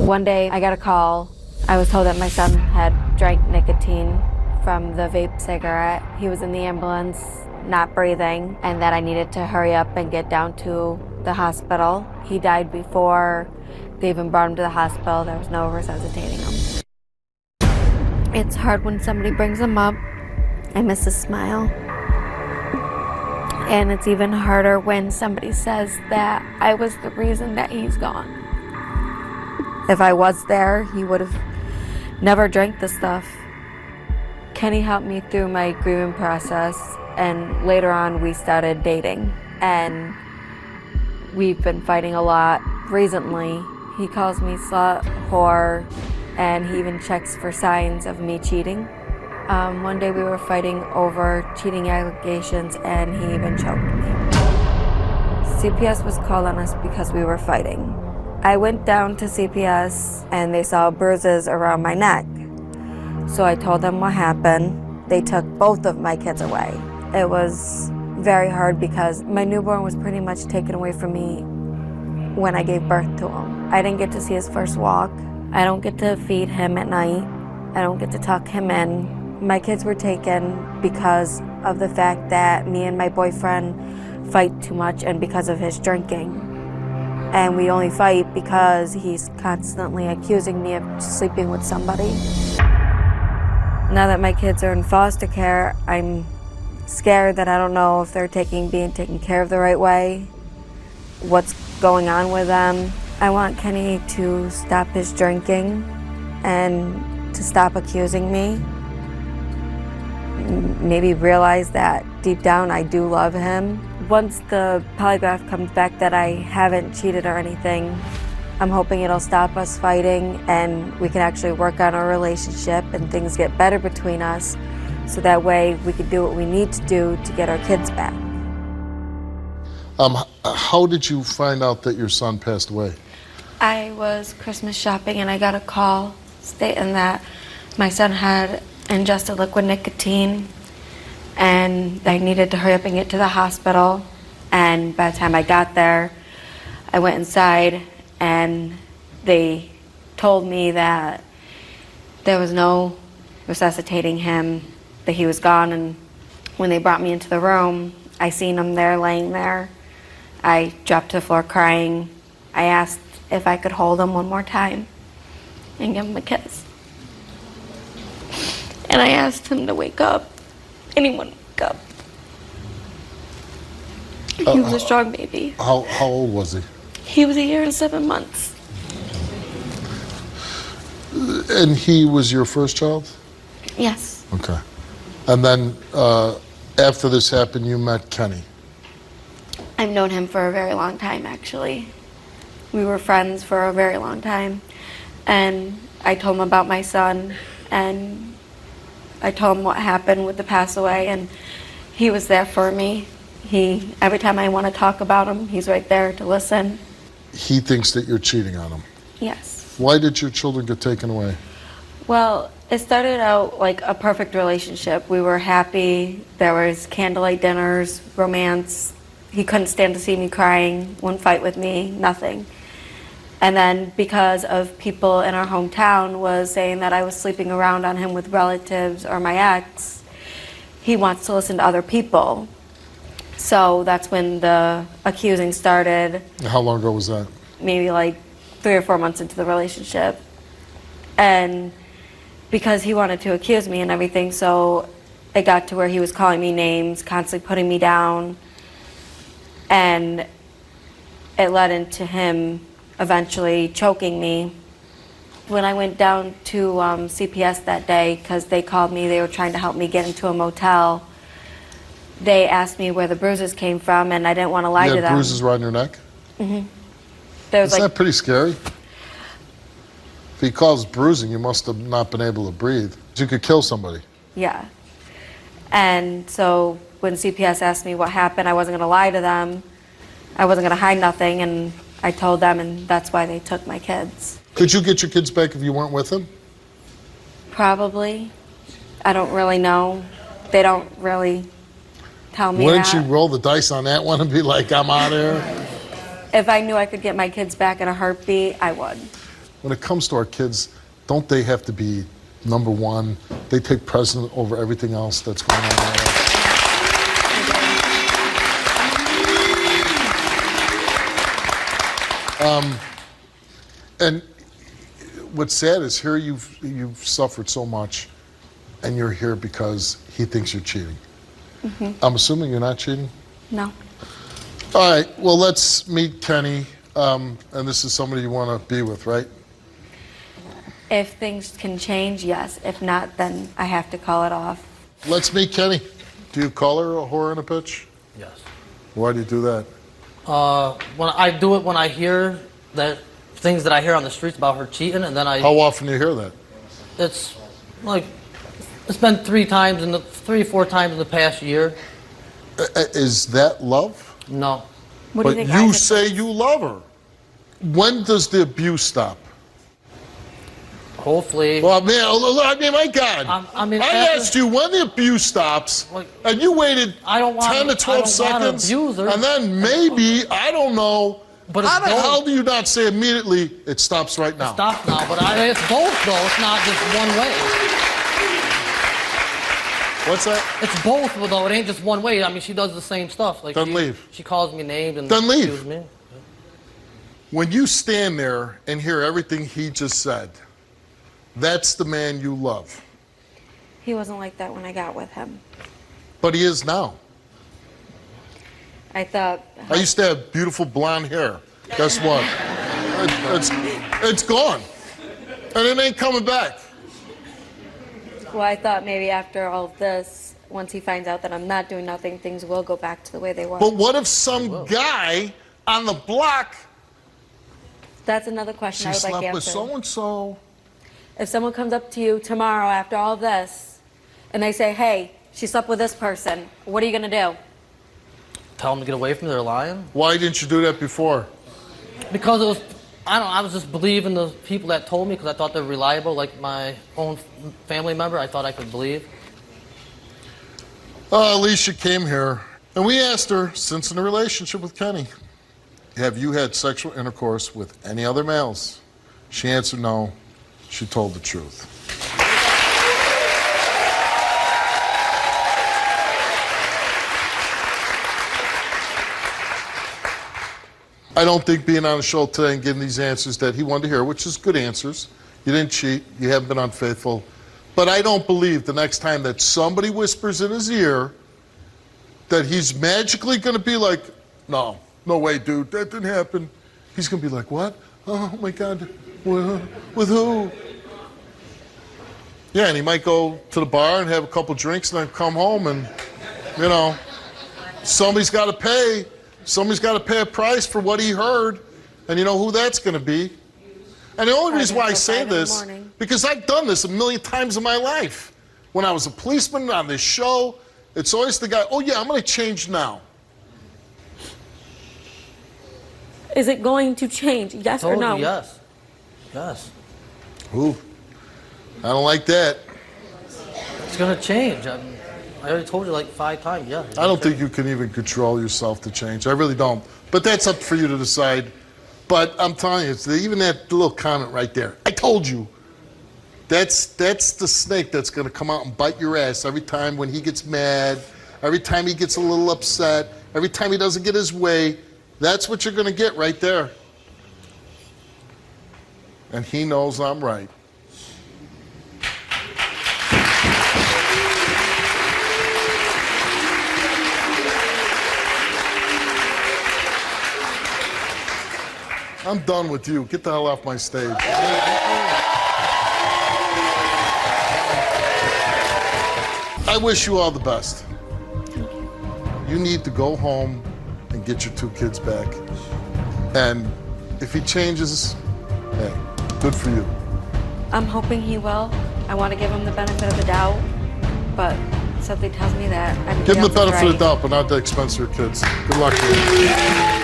One day I got a call. I was told that my son had drank nicotine from the vape cigarette. He was in the ambulance, not breathing, and that I needed to hurry up and get down to the hospital. He died before they even brought him to the hospital. There was no resuscitating him. It's hard when somebody brings him up. I miss his smile. And it's even harder when somebody says that I was the reason that he's gone. If I was there, he would have never drank the stuff. Kenny helped me through my grieving process, and later on we started dating. And we've been fighting a lot recently. He calls me slut, whore, and he even checks for signs of me cheating. One day we were fighting over cheating allegations, and he even choked me. CPS was called on us because we were fighting. I went down to CPS and they saw bruises around my neck. So I told them what happened. They took both of my kids away. It was very hard because my newborn was pretty much taken away from me when I gave birth to him. I didn't get to see his first walk. I don't get to feed him at night. I don't get to tuck him in. My kids were taken because of the fact that me and my boyfriend fight too much and because of his drinking. And we only fight because he's constantly accusing me of sleeping with somebody. Now that my kids are in foster care, I'm scared that I don't know if they're being taken care of the right way, what's going on with them. I want Kenny to stop his drinking and to stop accusing me. Maybe realize that deep down I do love him. Once the polygraph comes back that I haven't cheated or anything, I'm hoping it'll stop us fighting and we can actually work on our relationship and things get better between us, so that way we can do what we need to do to get our kids back. How did you find out that your son passed away? I was Christmas shopping and I got a call stating that my son had ingested liquid nicotine and I needed to hurry up and get to the hospital. And by the time I got there, I went inside and they told me that there was no resuscitating him, that he was gone. And when they brought me into the room, I seen him there laying there. I dropped to the floor crying. I asked if I could hold him one more time and give him a kiss. And I asked him to wake up. Anyone wake up. He was a strong baby. How old was he? He was 1 year and 7 months. And he was your first child? Yes. Okay. And then after this happened, you met Kenny? I've known him for a very long time, actually. We were friends for a very long time. And I told him about my son, and I told him what happened with the pass away, and he was there for me. Every time I want to talk about him, he's right there to listen. He thinks that you're cheating on him? Yes. Why did your children get taken away? Well, it started out like a perfect relationship. We were happy. There was candlelight dinners, romance. He couldn't stand to see me crying, wouldn't fight with me, nothing. And then because of people in our hometown was saying that I was sleeping around on him with relatives or my ex, he wants to listen to other people. So that's when the accusing started. How long ago was that? Maybe like 3 or 4 months into the relationship. And because he wanted to accuse me and everything, so it got to where he was calling me names, constantly putting me down. And it led into him eventually choking me. When I went down to CPS that day, because they called me, they were trying to help me get into a motel, they asked me where the bruises came from, and I didn't want to lie to them. You had bruises around your neck? Mm-hmm. Isn't that pretty scary? If he calls bruising, you must have not been able to breathe. You could kill somebody. Yeah. And so when CPS asked me what happened, I wasn't going to lie to them. I wasn't going to hide nothing, and I told them, and that's why they took my kids. Could you get your kids back if you weren't with them? Probably. I don't really know. They don't really tell me Wouldn't that. you roll the dice on that one and be like, I'm out of here? If I knew I could get my kids back in a heartbeat, I would. when it comes to our kids, don't they have to be number one? They take precedent over everything else that's going on in our life. And what's sad is here you've suffered so much, and you're here because he thinks you're cheating. I'm assuming you're not cheating? No. All right, well, let's meet Kenny. And this is somebody you want to be with, right? If things can change, yes. If not, then I have to call it off. Let's meet Kenny. Do you call her a whore and a bitch? Yes. Why do you do that? When I do it when I hear that things that I hear on the streets about her cheating, and then How often do you hear that? it's like, it's been 4 times in the past year. Is that love? No. What But do you think? you say you love her. When does the abuse stop? Hopefully. Well, man, I mean, my God. I asked you when the abuse stops, Like, and you waited I don't want 10 to 12 seconds, abuse her. and then maybe, I don't know, But it's how the both. hell do you not say immediately, it stops right now? Stop now, but it's both though. It's not just one way. What's that? It's both though. It ain't just one way. I mean, she does the same stuff. Like Then leave. She calls me names and Then leave. accuses me. When you stand there and hear everything he just said, that's the man you love. He wasn't like that when I got with him. But he is now. I thought, I used to have beautiful blonde hair. Guess what? It's gone. And it ain't coming back. well, I thought maybe after all of this, once he finds out that I'm not doing nothing, things will go back to the way they were. But what if some guy on the block, That's another question she I would like slept with answered. so-and-so? If someone comes up to you tomorrow after all of this, and they say, hey, she slept with this person, what are you going to do? Tell them to get away from me. They're lying. Why didn't you do that before? Because it was, I was just believing the people that told me because I thought they were reliable, like my own family member. I thought I could believe. Alicia came here, and we asked her, since in a relationship with Kenny, have you had sexual intercourse with any other males? She answered no. She told the truth. I don't think being on the show today and getting these answers that he wanted to hear, which is good answers. You didn't cheat. You haven't been unfaithful. But I don't believe the next time that somebody whispers in his ear that he's magically going to be like, no way, dude, that didn't happen. He's going to be like, what? Oh, my God. With who? Yeah, and he might go to the bar and have a couple drinks and then come home and, you know, somebody's got to pay. Somebody's got to pay a price for what he heard. And you know who that's going to be? And the only reason why I say this, because I've done this a million times in my life. When I was a policeman on this show, it's always the guy, oh yeah, I'm going to change now. Is it going to change? Yes or Told no? you, yes. Yes. Ooh, I don't like that. It's going to change. I already told you like 5 times, yeah. I don't think you can even control yourself to change. I really don't. But that's up for you to decide. But I'm telling you, even that little comment right there, I told you, that's the snake that's going to come out and bite your ass every time when he gets mad, every time he gets a little upset, every time he doesn't get his way. That's what you're going to get right there. And he knows I'm right. I'm done with you. Get the hell off my stage. I wish you all the best. You need to go home and get your 2 kids back. And if he changes, hey, good for you. I'm hoping he will. I want to give him the benefit of the doubt, but something tells me that Give him the benefit of the doubt, but not at the expense of your kids. Good luck to you.